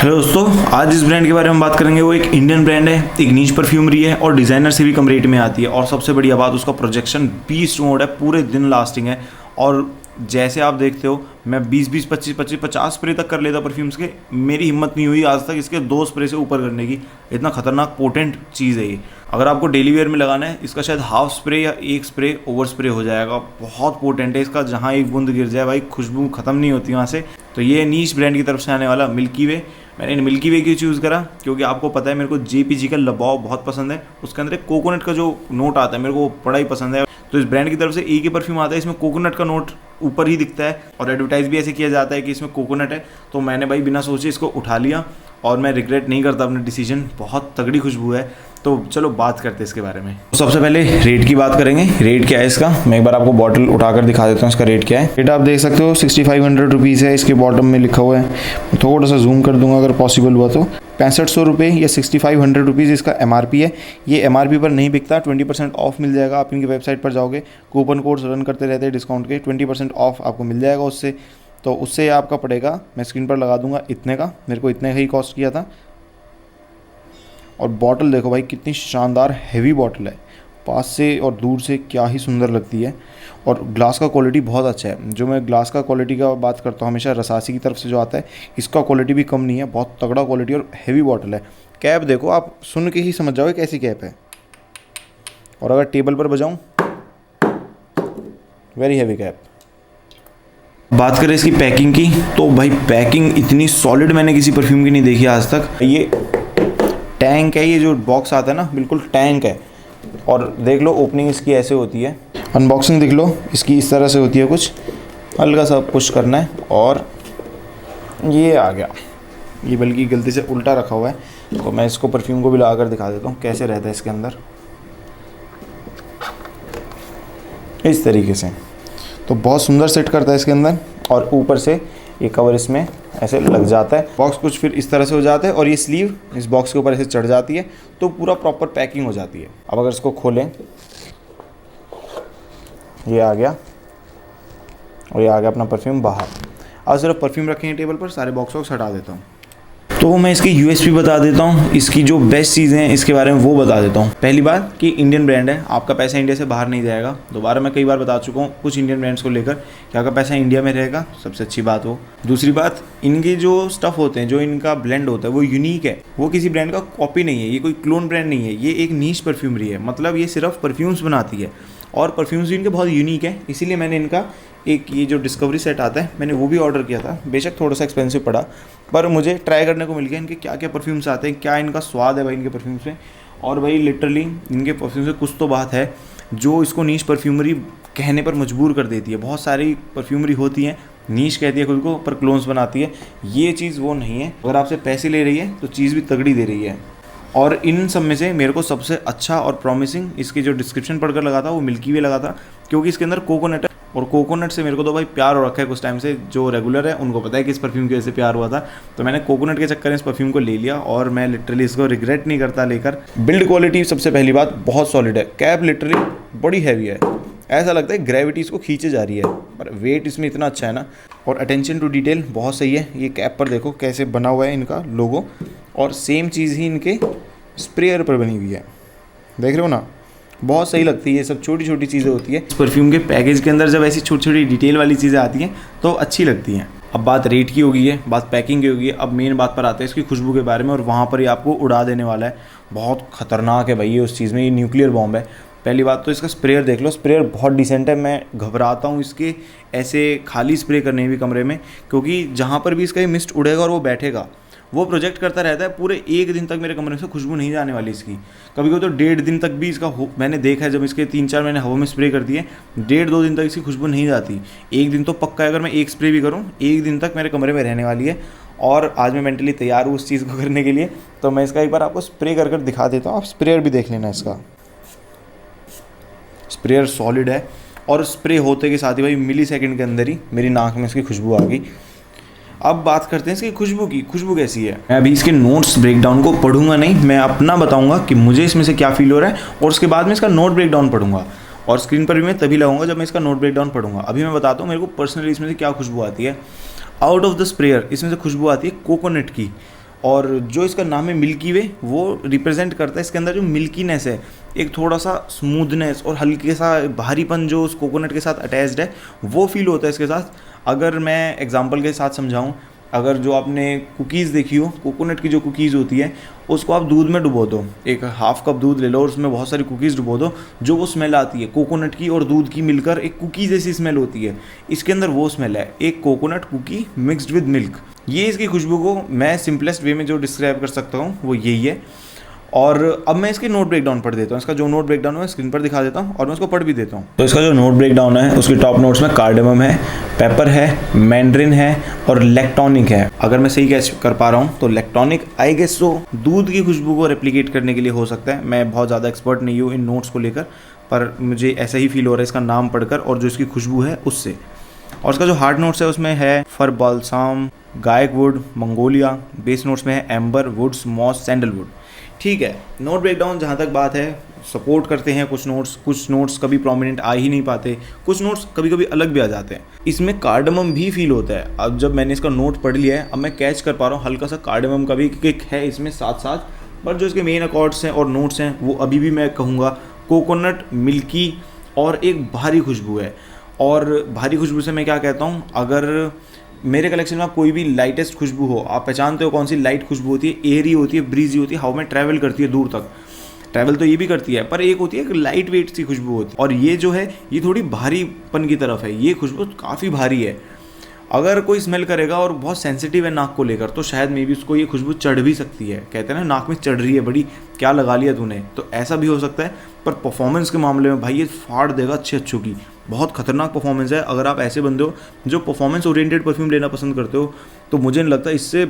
Hello दोस्तों, आज इस ब्रांड के बारे में बात करेंगे। वो एक इंडियन ब्रांड है, एक नीश परफ्यूमरी है और डिज़ाइनर से भी कम रेट में आती है। और सबसे बढ़िया बात, उसका प्रोजेक्शन 20 मोड है, पूरे दिन लास्टिंग है। और जैसे आप देखते हो, मैं 20-20, 25-25, 50 स्प्रे तक कर लेता परफ्यूम्स के। मेरी हिम्मत नहीं हुई आज तक इसके 2 स्प्रे से ऊपर करने की। इतना खतरनाक पोटेंट चीज़ है ये। अगर आपको डेली वेयर में लगाना है, इसका शायद हाफ स्प्रे या 1 स्प्रे ओवर स्प्रे हो जाएगा। बहुत पोटेंट है इसका, जहाँ एक बूंद गिर जाए भाई खुशबू ख़त्म नहीं होती वहाँ से। तो ये नीश ब्रांड की तरफ से आने वाला मिल्की वे। मैंने मिल्की वे क्यों चूज़ करा, क्योंकि आपको पता है मेरे को JPG का लबाव बहुत पसंद है। उसके अंदर एक कोकोनट का जो नोट आता है, मेरे को वो बड़ा ही पसंद है। तो इस ब्रांड की तरफ से एक ही परफ्यूम आता है, इसमें कोकोनट का नोट ऊपर ही दिखता है और एडवर्टाइज भी ऐसे किया जाता है कि इसमें कोकोनट है। तो मैंने भाई बिना सोचे इसको उठा लिया और मैं रिग्रेट नहीं करता अपने डिसीजन। बहुत तगड़ी खुशबू है। तो चलो बात करते हैं इसके बारे में। तो सबसे पहले रेट की बात करेंगे। रेट क्या है इसका, मैं एक बार आपको बॉटल उठाकर दिखा देता हूँ इसका रेट क्या है। रेट आप देख सकते हो 6500 रुपीज़ है। इसके बॉटम में लिखा हुआ है, थोड़ा सा जूम कर दूंगा अगर पॉसिबल हुआ तो। 6500 रुपये या 6500 रुपीज़ इसका MRP है। ये MRP पर नहीं बिकता, 20% ऑफ मिल जाएगा। आप इनकी वेबसाइट पर जाओगे, कूपन कोड्स रन करते रहते हैं डिस्काउंट के, 20% ऑफ आपको मिल जाएगा उससे। तो उससे आपका पड़ेगा, मैं स्क्रीन पर लगा दूंगा, इतने का। मेरे को इतने का ही कॉस्ट किया था। और बॉटल देखो भाई, कितनी शानदार हैवी बॉटल है। पास से और दूर से क्या ही सुंदर लगती है। और ग्लास का क्वालिटी बहुत अच्छा है। जो मैं ग्लास का क्वालिटी का बात करता हूँ हमेशा, रसासी की तरफ से जो आता है, इसका क्वालिटी भी कम नहीं है। बहुत तगड़ा क्वालिटी और हैवी बॉटल है। कैप देखो, आप सुन के ही समझ जाओगे कैसी कैप है। और अगर टेबल पर बजाऊँ, वेरी हैवी कैप। बात करें इसकी पैकिंग की, तो भाई पैकिंग इतनी सॉलिड मैंने किसी परफ्यूम की नहीं देखी आज तक। ये टैंक है, ये जो बॉक्स आता है ना, बिल्कुल टैंक है। और देख लो, ओपनिंग इसकी ऐसे होती है। अनबॉक्सिंग देख लो, इसकी इस तरह से होती है। कुछ हल्का सा पुश करना है और ये आ गया। ये बल्कि गलती से उल्टा रखा हुआ है, तो मैं इसको परफ्यूम को भी लगा कर दिखा देता हूँ कैसे रहता है इसके अंदर, इस तरीके से। तो बहुत सुंदर सेट करता है इसके अंदर। और ऊपर से ये कवर इसमें ऐसे लग जाता है। बॉक्स कुछ फिर इस तरह से हो जाता है और ये स्लीव इस बॉक्स के ऊपर ऐसे चढ़ जाती है, तो पूरा प्रॉपर पैकिंग हो जाती है। अब अगर इसको खोलें, ये आ गया और ये आ गया अपना परफ्यूम बाहर। अब सिर्फ परफ्यूम रखेंगे टेबल पर, सारे बॉक्स वॉक्स हटा देता हूँ। तो मैं इसकी USP बता देता हूँ, इसकी जो बेस्ट चीज़ें हैं इसके बारे में वो बता देता हूँ। पहली बात कि इंडियन ब्रांड है, आपका पैसा इंडिया से बाहर नहीं जाएगा। दोबारा मैं कई बार बता चुका हूँ कुछ इंडियन ब्रांड्स को लेकर कि आपका पैसा इंडिया में रहेगा, सबसे अच्छी बात हो। दूसरी बात, इनके जो स्टफ़ होते हैं, जो इनका ब्लेंड होता है, वो यूनिक है। वो किसी ब्रांड का कॉपी नहीं है, ये कोई क्लोन ब्रांड नहीं है। ये एक नीश परफ्यूमरी है, मतलब ये सिर्फ परफ्यूम्स बनाती है। और परफ्यूम्स भी इनके बहुत यूनिक है। इसीलिए मैंने इनका एक ये जो डिस्कवरी सेट आता है, मैंने वो भी ऑर्डर किया था। बेशक थोड़ा सा एक्सपेंसिव पड़ा, पर मुझे ट्राई करने को मिल गया इनके क्या क्या परफ्यूम्स आते हैं, क्या इनका स्वाद है भाई इनके परफ्यूम्स में। और भाई लिटरली इनके परफ्यूम्स में कुछ तो बात है जो इसको नीश परफ्यूमरी कहने पर मजबूर कर देती है। बहुत सारी परफ्यूमरी होती हैं, नीश कहती है खुद को, पर क्लोन्स बनाती है। ये चीज़ वो नहीं है। अगर आपसे पैसे ले रही है तो चीज़ भी तगड़ी दे रही है। और इन सब में से मेरे को सबसे अच्छा और प्रॉमिसिंग इसकी जो डिस्क्रिप्शन पढ़कर लगा था, वो मिल्की वे लगा था, क्योंकि इसके अंदर कोकोनट है। और कोकोनट से मेरे को तो भाई प्यार हो रखा है कुछ टाइम से। जो रेगुलर है उनको पता है कि इस परफ्यूम की वजह से प्यार हुआ था। तो मैंने कोकोनट के चक्कर में इस परफ्यूम को ले लिया और मैं लिटरली इसको रिग्रेट नहीं करता लेकर। बिल्ड क्वालिटी सबसे पहली बात बहुत सॉलिड है। कैप लिटरली बड़ी हैवी है, ऐसा लगता है ग्रेविटी इसको खींचे जा रही है, पर वेट इसमें इतना अच्छा है ना। और अटेंशन टू डिटेल बहुत सही है। ये कैप पर देखो कैसे बना हुआ है इनका लोगो, और सेम चीज़ ही इनके स्प्रेयर पर बनी हुई है, देख रहे हो ना। बहुत सही लगती है। ये सब छोटी छोटी चीज़ें होती है इस परफ्यूम के पैकेज के अंदर। जब ऐसी छोटी छोटी डिटेल वाली चीज़ें आती हैं तो अच्छी लगती हैं। अब बात रेट की होगी है, बात पैकिंग की होगी है। अब मेन बात पर आते हैं इसकी खुशबू के बारे में, और वहाँ पर ही आपको उड़ा देने वाला है। बहुत खतरनाक है भाई ये उस चीज़ में, ये न्यूक्लियर बॉम्ब है। पहली बात तो इसका स्प्रेयर देख लो, स्प्रेयर बहुत डिसेंट है। मैं घबराता हूँ इसके ऐसे खाली स्प्रे करने भी कमरे में, क्योंकि जहाँ पर भी इसका ये मिस्ट उड़ेगा और वो बैठेगा, वो प्रोजेक्ट करता रहता है। पूरे 1 दिन तक मेरे कमरे से खुशबू नहीं जाने वाली इसकी। कभी कभी तो 1.5 दिन तक भी इसका मैंने देखा है, जब इसके 3-4 मैंने हवा में स्प्रे कर दिए, 1.5-2 दिन तक इसकी खुशबू नहीं जाती। 1 दिन तो पक्का है, अगर मैं 1 स्प्रे भी करूँ 1 दिन तक मेरे कमरे में रहने वाली है। और आज मैं मेंटली तैयार हूँ उस चीज़ को करने के लिए। तो मैं इसका एक बार आपको स्प्रे कर दिखा देता हूँ। आप स्प्रेयर भी देख लेना इसका। स्प्रेयर सॉलिड है, और स्प्रे होते के साथ ही भाई मिली सेकेंड के अंदर ही मेरी नाक में इसकी खुशबू आ गई। अब बात करते हैं इसकी खुशबू की। खुशबू कैसी है, मैं अभी इसके नोट्स ब्रेकडाउन को पढ़ूंगा नहीं, मैं अपना बताऊंगा कि मुझे इसमें से क्या फील हो रहा है, और उसके बाद में इसका नोट ब्रेकडाउन पढ़ूंगा। और स्क्रीन पर भी मैं तभी लगाऊंगा जब मैं इसका नोट ब्रेकडाउन पढ़ूंगा। अभी मैं बताता हूँ मेरे को पर्सनली इसमें से क्या खुशबू आती है। आउट ऑफ द स्प्रेयर इसमें से खुशबू आती है कोकोनट की, और जो इसका नाम है मिल्की वे, वो रिप्रेजेंट करता है इसके अंदर जो मिल्कीनेस है, एक थोड़ा सा स्मूथनेस और हल्के सा भारीपन जो उस कोकोनट के साथ अटैच्ड है वो फील होता है इसके साथ। अगर मैं एग्जांपल के साथ समझाऊं, अगर जो आपने कुकीज़ देखी हो, कोकोनट की जो कुकीज़ होती है उसको आप दूध में डुबो दो, एक हाफ कप दूध ले लो और उसमें बहुत सारी कुकीज़ डुबो दो, जो वो स्मेल आती है कोकोनट की और दूध की मिलकर एक कुकी जैसी स्मेल होती है, इसके अंदर वो स्मेल है, एक coconut cookie mixed with milk. ये इसकी खुशबू को मैं सिंपलेस्ट वे में जो डिस्क्राइब कर सकता हूँ वो यही है। और अब मैं इसकी नोट ब्रेकडाउन पढ़ देता हूँ। इसका जो नोट ब्रेकडाउन है स्क्रीन पर दिखा देता हूँ और मैं उसको पढ़ भी देता हूँ। तो इसका जो नोट ब्रेकडाउन है उसकी टॉप नोट्स में कार्डेमम है, पेपर है, मैंड्रिन है और लैक्टोनिक है। अगर मैं सही कैच कर पा रहा हूँ तो लैक्टोनिक आई गेस सो दूध की खुशबू को रेप्लिकेट करने के लिए हो सकता है। मैं बहुत ज़्यादा एक्सपर्ट नहीं हूँ इन नोट्स को लेकर, पर मुझे ऐसा ही फील हो रहा है इसका नाम पढ़कर और जो इसकी खुशबू है उससे। और इसका जो हार्ड नोट्स है उसमें है फर बाल्साम, गायक वुड, मंगोलिया। बेस नोट्स में है एम्बर, वुड्स, मॉस, सैंडलवुड। ठीक है, नोट ब्रेकडाउन जहाँ तक बात है सपोर्ट करते हैं कुछ नोट्स कभी प्रोमिनेंट आ ही नहीं पाते, कुछ नोट्स कभी कभी अलग भी आ जाते हैं। इसमें कार्डमम भी फील होता है। अब जब मैंने इसका नोट पढ़ लिया है अब मैं कैच कर पा रहा हूँ हल्का सा कार्डमम का भी किक है इसमें साथ साथ, पर जो इसके मेन अकॉर्ड्स हैं और नोट्स हैं वो अभी भी मैं कहूँगा कोकोनट, मिल्की और एक भारी खुशबू है। और भारी खुशबू से मैं क्या कहता हूँ, अगर मेरे कलेक्शन में आप कोई भी लाइटेस्ट खुशबू हो, आप पहचानते हो कौन सी लाइट खुशबू होती है, एयरी होती है, ब्रीजी होती है, हवा में ट्रैवल करती है दूर तक, ट्रैवल तो ये भी करती है, पर एक होती है एक लाइट वेट सी खुशबू होती है और ये जो है ये थोड़ी भारीपन की तरफ है। ये खुशबू काफ़ी भारी है। अगर कोई स्मेल करेगा और बहुत सेंसिटिव है नाक को लेकर तो शायद मे बी उसको ये खुशबू चढ़ भी सकती है। कहते हैं ना नाक में चढ़ रही है बड़ी, क्या लगा लिया तूने, तो ऐसा भी हो सकता है। पर परफॉर्मेंस के मामले में भाई ये फाड़ देगा अच्छों की, बहुत खतरनाक परफॉर्मेंस है। अगर आप ऐसे बंदे हो जो परफॉर्मेंस ओरिएंटेड परफ्यूम लेना पसंद करते हो तो मुझे नहीं लगता इससे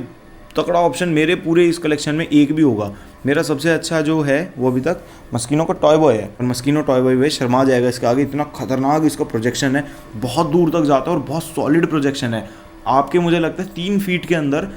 तगड़ा ऑप्शन मेरे पूरे इस कलेक्शन में एक भी होगा। मेरा सबसे अच्छा जो है वो अभी तक मस्किनो का टॉय बॉय है, और मस्किनो टॉय बॉय वे शर्मा जाएगा इसके आगे, इतना खतरनाक इसका प्रोजेक्शन है, बहुत दूर तक जाता है और बहुत सॉलिड प्रोजेक्शन है। आपके मुझे लगता है 3 फीट के अंदर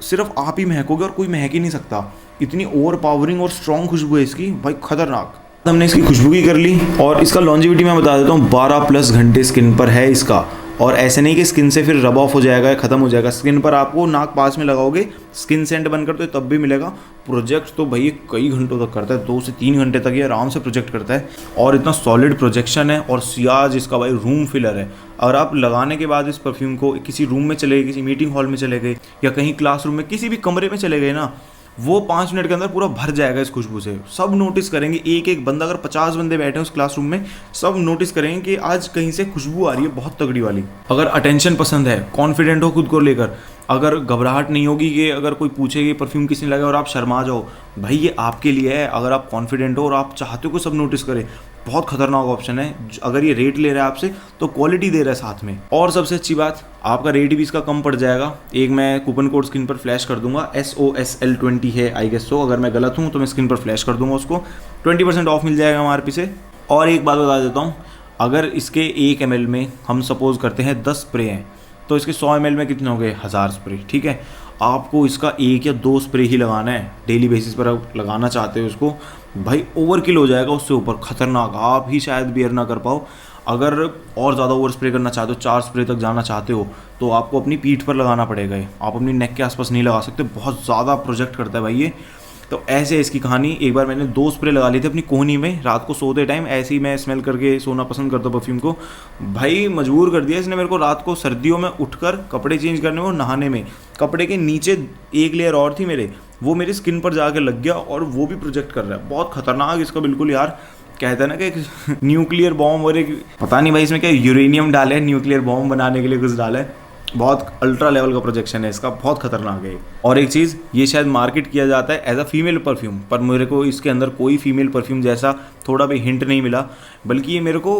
सिर्फ आप ही महकोगे और कोई महक ही नहीं सकता, इतनी ओवर पावरिंग और स्ट्रॉन्ग खुशबू है इसकी भाई, खतरनाक। हमने इसकी खुशबू की कर ली और इसका लॉन्जिविटी मैं बता देता हूँ 12+ घंटे स्किन पर है इसका। और ऐसे नहीं कि स्किन से फिर रब ऑफ हो जाएगा, ख़त्म हो जाएगा, स्किन पर आपको नाक पास में लगाओगे स्किन सेंट बनकर तो तब भी मिलेगा। प्रोजेक्ट तो भाई कई घंटों तक करता है, 2 से 3 घंटे तक ये आराम से प्रोजेक्ट करता है और इतना सॉलिड प्रोजेक्शन है। और सियाज इसका भाई रूम फिलर है। अगर आप लगाने के बाद इस परफ्यूम को किसी रूम में चले गए, किसी मीटिंग हॉल में चले गए या कहीं क्लासरूम में किसी भी कमरे में चले गए ना, वो 5 मिनट के अंदर पूरा भर जाएगा इस खुशबू से। सब नोटिस करेंगे, एक एक बंदा, अगर 50 बंदे बैठे हैं उस क्लासरूम में, सब नोटिस करेंगे कि आज कहीं से खुशबू आ रही है बहुत तगड़ी वाली। अगर अटेंशन पसंद है, कॉन्फिडेंट हो खुद को लेकर, अगर घबराहट नहीं होगी कि अगर कोई पूछे कि परफ्यूम किसने लगाया और आप शर्मा जाओ, भाई ये आपके लिए है। अगर आप कॉन्फिडेंट हो और आप चाहते हो कि सब नोटिस करें, बहुत खतरनाक ऑप्शन है। अगर ये रेट ले रहा है आपसे तो क्वालिटी दे रहा है साथ में। और सबसे अच्छी बात, आपका रेट भी इसका कम पड़ जाएगा। एक मैं कूपन कोड स्क्रीन पर फ्लैश कर दूंगा, SOSL20 है आई गेस सो, अगर मैं गलत हूँ तो मैं स्क्रीन पर फ्लैश कर दूंगा उसको, 20% ऑफ मिल जाएगा MRP से। और एक बात बता देता हूँ, अगर इसके 1 ml में हम सपोज करते हैं 10 स्प्रे हैं तो इसके 100 ml में कितने हो गए, 1000 स्प्रे। ठीक है, आपको इसका 1 या 2 स्प्रे ही लगाना है डेली बेसिस पर। आप लगाना चाहते हो उसको, भाई ओवरकिल हो जाएगा उससे ऊपर, खतरनाक, आप ही शायद बियर ना कर पाओ। अगर और ज़्यादा ओवर स्प्रे करना चाहते हो, 4 स्प्रे तक जाना चाहते हो, तो आपको अपनी पीठ पर लगाना पड़ेगा। आप अपनी नेक के आसपास नहीं लगा सकते, बहुत ज़्यादा प्रोजेक्ट करता है भाई ये। तो ऐसे है इसकी कहानी। एक बार मैंने 2 स्प्रे लगा लिए थे अपनी कोहनी में, रात को सोते टाइम ऐसे ही मैं स्मेल करके सोना पसंद करता हूँ परफ्यूम को। भाई मजबूर कर दिया इसने मेरे को रात को सर्दियों में उठकर कपड़े चेंज करने में और नहाने में, कपड़े के नीचे एक लेयर और थी मेरे, वो मेरी स्किन पर जाके लग गया और वो भी प्रोजेक्ट कर रहा है। बहुत खतरनाक इसका बिल्कुल यार, कहता है ना कि न्यूक्लियर बॉम्ब, और एक पता नहीं भाई इसमें क्या यूरेनियम डाले है, न्यूक्लियर बॉम्ब बनाने के लिए कुछ डाला है। बहुत अल्ट्रा लेवल का प्रोजेक्शन है इसका, बहुत खतरनाक है। और एक चीज़, ये शायद मार्केट किया जाता है एज अ फीमेल परफ्यूम, पर मेरे को इसके अंदर कोई फीमेल परफ्यूम जैसा थोड़ा भी हिंट नहीं मिला, बल्कि ये मेरे को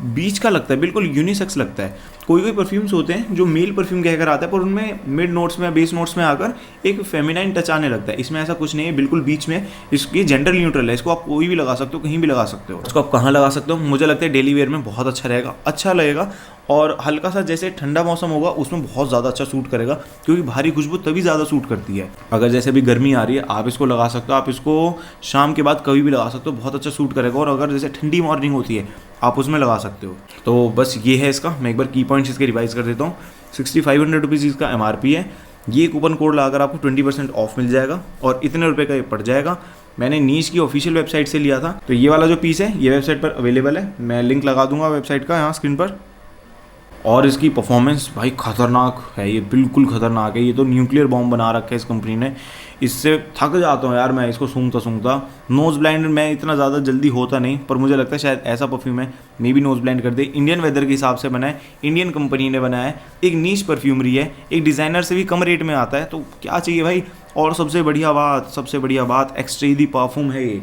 बीच का लगता है, बिल्कुल यूनिसेक्स लगता है। कोई परफ्यूम्स होते हैं जो मेल परफ्यूम कहकर आता है पर उनमें मिड नोट्स में, बेस नोट्स में आकर एक फेमिनाइन टच आने लगता है। इसमें ऐसा कुछ नहीं है, बिल्कुल बीच में। इसकी जेंडर न्यूट्रल है, इसको आप कोई भी लगा सकते हो, कहीं भी लगा सकते हो। इसको आप कहाँ लगा सकते हो, मुझे लगता है डेली वेयर में बहुत अच्छा रहेगा, अच्छा लगेगा। और हल्का सा जैसे ठंडा मौसम होगा उसमें बहुत ज़्यादा अच्छा सूट करेगा, क्योंकि भारी खुशबू तभी ज़्यादा सूट करती है। अगर जैसे अभी गर्मी आ रही है, आप इसको लगा सकते हो, आप इसको शाम के बाद कभी भी लगा सकते हो, बहुत अच्छा सूट करेगा। और अगर जैसे ठंडी मॉर्निंग होती है आप उसमें लगा सकते हो। तो बस ये है इसका, मैं एक बार की पॉइंट्स इसके रिवाइज कर देता हूँ। 6500 रुपीज़ इसका MRP है। ये कूपन कोड लगाकर आपको 20% ऑफ मिल जाएगा और इतने रुपए का ये पड़ जाएगा। मैंने नीश की ऑफिशियल वेबसाइट से लिया था। तो ये वाला जो पीस है ये वेबसाइट पर अवेलेबल है, मैं लिंक लगा दूंगा वेबसाइट का यहाँ स्क्रीन पर। और इसकी परफॉर्मेंस भाई खतरनाक है, ये बिल्कुल खतरनाक है। ये तो न्यूक्लियर बॉम्ब बना रखा है इस कंपनी ने। इससे थक जाता हूँ यार मैं इसको सूंघता। नोज़ ब्लाइंड मैं इतना ज़्यादा जल्दी होता नहीं, पर मुझे लगता है शायद ऐसा परफ्यूम है मे बी नोज़ ब्लाइंड कर दे। इंडियन वेदर के हिसाब से बना है, इंडियन कंपनी ने बनाया है, एक नीश परफ्यूमरी है, एक डिज़ाइनर से भी कम रेट में आता है, तो क्या चाहिए भाई। और सबसे बढ़िया बात एक्सट्रेदी परफ्यूम है ये।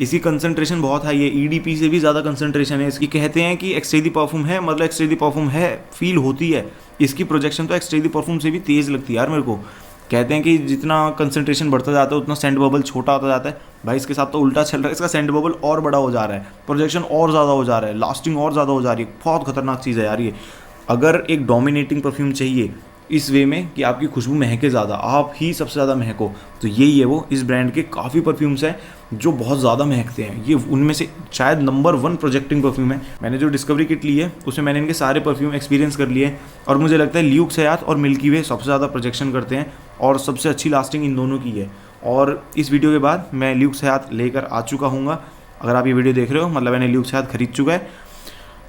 इसकी कंसंट्रेशन बहुत हाई है, ईडीपी से भी ज़्यादा कंसंट्रेशन है इसकी। कहते हैं कि एक्सट्रेदी परफ्यूम है, मतलब एक्सट्रेदी परफ्यूम है, फील होती है। इसकी प्रोजेक्शन तो एक्सट्रेदी परफ्यूम से भी तेज़ लगती है यार मेरे को। कहते हैं कि जितना कंसंट्रेशन बढ़ता जाता है उतना सेंट बबल छोटा होता जाता है। भाई इसके साथ तो उल्टा चल रहा है, इसका सेंट बबल और बड़ा हो जा रहा है, प्रोजेक्शन और ज़्यादा हो जा रहा है, लास्टिंग और ज़्यादा हो जा रही है। बहुत खतरनाक चीज़ है यार ये। अगर एक डोमिनेटिंग परफ्यूम चाहिए इस वे में कि आपकी खुशबू महके ज़्यादा, आप ही सबसे ज़्यादा महको, तो यही है वो। इस ब्रांड के काफ़ी परफ्यूम्स हैं जो बहुत ज़्यादा महकते हैं। ये उनमें से शायद नंबर 1 प्रोजेक्टिंग परफ्यूम है। मैंने जो डिस्कवरी किट ली है उसमें मैंने इनके सारे परफ्यूम एक्सपीरियंस कर लिए हैं और मुझे लगता है ल्यूक्स हयात और मिल्की वे सबसे ज़्यादा प्रोजेक्शन करते हैं और सबसे अच्छी लास्टिंग इन दोनों की है। और इस वीडियो के बाद मैं ल्यूक्स हयात लेकर आ चुका हूँगा। अगर आप ये वीडियो देख रहे हो मतलब मैंने ल्यूक्स हयात खरीद चुका है।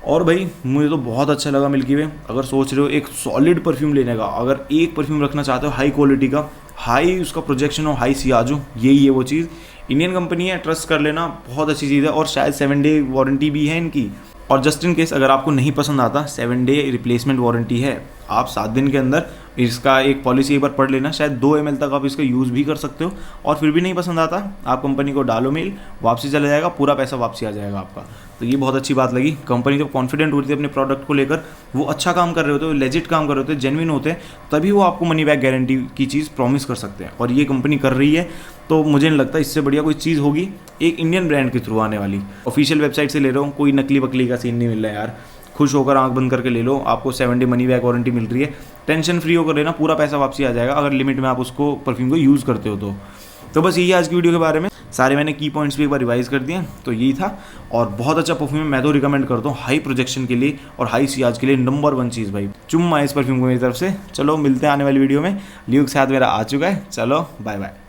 और भाई मुझे तो बहुत अच्छा लगा मिल्की वे। अगर सोच रहे हो एक सॉलिड परफ्यूम लेने का, अगर एक परफ्यूम रखना चाहते हो हाई क्वालिटी का, हाई उसका प्रोजेक्शन हो, हाई सियाज हो, यही है वो चीज़। इंडियन कंपनी है, ट्रस्ट कर लेना, बहुत अच्छी चीज़ है। और शायद 7 डे वारंटी भी है इनकी। और जस्ट इन केस अगर आपको नहीं पसंद आता, 7 डे रिप्लेसमेंट वारंटी है। आप 7 दिन के अंदर इसका एक पॉलिसी एक बार पढ़ लेना, शायद 2 ml तक आप इसका यूज़ भी कर सकते हो। और फिर भी नहीं पसंद आता, आप कंपनी को डालो मेल, वापसी चला जाएगा, पूरा पैसा वापसी आ जाएगा आपका। तो ये बहुत अच्छी बात लगी। कंपनी जब कॉन्फिडेंट होती है अपने प्रोडक्ट को लेकर, वो अच्छा काम कर रहे होते हैं, लेजिट काम कर रहे होते हैं, जेन्युइन होते हैं, तभी वो आपको मनी बैक गारंटी की चीज़ प्रॉमिस कर सकते हैं। और ये कंपनी कर रही है, तो मुझे नहीं लगता इससे बढ़िया कोई चीज़ होगी एक इंडियन ब्रांड के थ्रू आने वाली। ऑफिशियल वेबसाइट से ले रहा हूँ, कोई नकली वकली का सीन नहीं मिल रहा है यार। खुश होकर आंख बंद करके ले लो, आपको 7 डे मनी बैक वारंटी मिल रही है। टेंशन फ्री होकर लेना, पूरा पैसा वापसी आ जाएगा अगर लिमिट में आप उसको परफ्यूम को यूज़ करते हो तो बस यही आज की वीडियो के बारे में। सारे मैंने की पॉइंट्स भी एक बार रिवाइज कर दिए, तो यही था। और बहुत अच्छा परफ्यूम मैं तो रिकमेंड करता हूँ हाई प्रोजेक्शन के लिए और हाई सियाज के लिए। नंबर 1 चीज़ भाई, चुम्मा इस परफ्यूम को मेरी तरफ से। चलो मिलते हैं आने वाली वीडियो में। ल्यूक्स हयात मेरा आ चुका है। चलो बाय बाय।